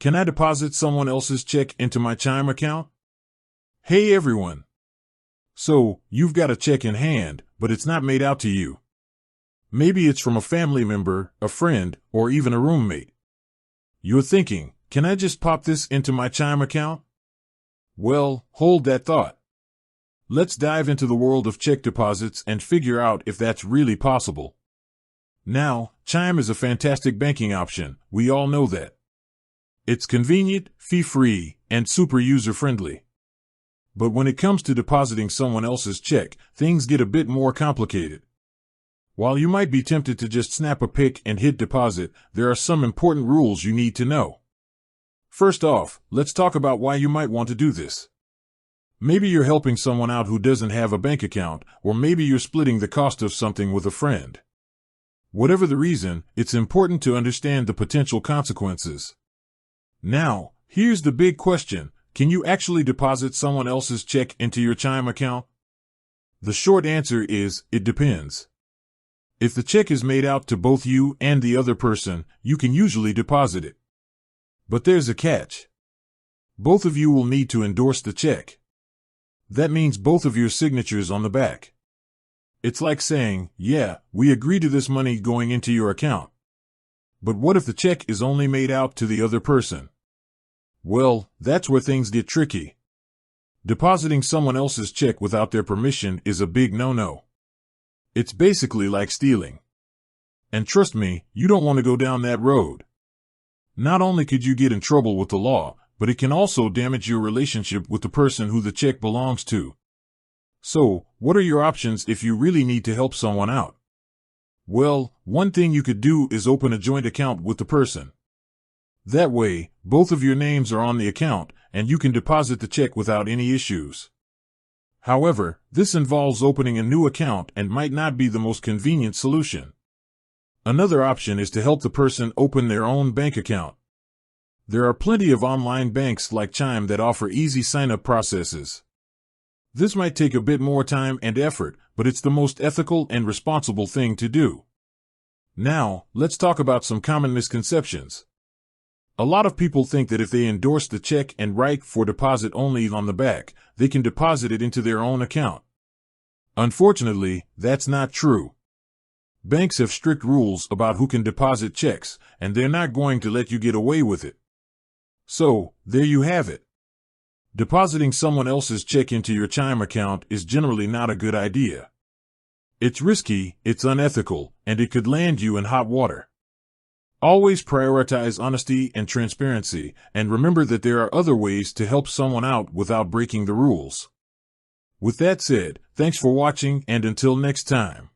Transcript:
Can I deposit someone else's check into my Chime account? Hey everyone! So, you've got a check in hand, but it's not made out to you. Maybe it's from a family member, a friend, or even a roommate. You're thinking, can I just pop this into my Chime account? Well, hold that thought. Let's dive into the world of check deposits and figure out if that's really possible. Now, Chime is a fantastic banking option, we all know that. It's convenient, fee-free, and super user-friendly. But when it comes to depositing someone else's check, things get a bit more complicated. While you might be tempted to just snap a pic and hit deposit, there are some important rules you need to know. First off, let's talk about why you might want to do this. Maybe you're helping someone out who doesn't have a bank account, or maybe you're splitting the cost of something with a friend. Whatever the reason, it's important to understand the potential consequences. Now, here's the big question. Can you actually deposit someone else's check into your Chime account? The short answer is, it depends. If the check is made out to both you and the other person, you can usually deposit it. But there's a catch. Both of you will need to endorse the check. That means both of your signatures on the back. It's like saying, yeah, we agree to this money going into your account. But what if the check is only made out to the other person? Well, that's where things get tricky. Depositing someone else's check without their permission is a big no-no. It's basically like stealing. And trust me, you don't want to go down that road. Not only could you get in trouble with the law, but it can also damage your relationship with the person who the check belongs to. So, what are your options if you really need to help someone out? Well, one thing you could do is open a joint account with the person. That way, both of your names are on the account, and you can deposit the check without any issues. However, this involves opening a new account and might not be the most convenient solution. Another option is to help the person open their own bank account. There are plenty of online banks like Chime that offer easy sign-up processes. This might take a bit more time and effort, but it's the most ethical and responsible thing to do. Now, let's talk about some common misconceptions. A lot of people think that if they endorse the check and write for deposit only on the back, they can deposit it into their own account. Unfortunately, that's not true. Banks have strict rules about who can deposit checks, and they're not going to let you get away with it. So, there you have it. Depositing someone else's check into your Chime account is generally not a good idea. It's risky, it's unethical, and it could land you in hot water. Always prioritize honesty and transparency, and remember that there are other ways to help someone out without breaking the rules. With that said, thanks for watching, and until next time.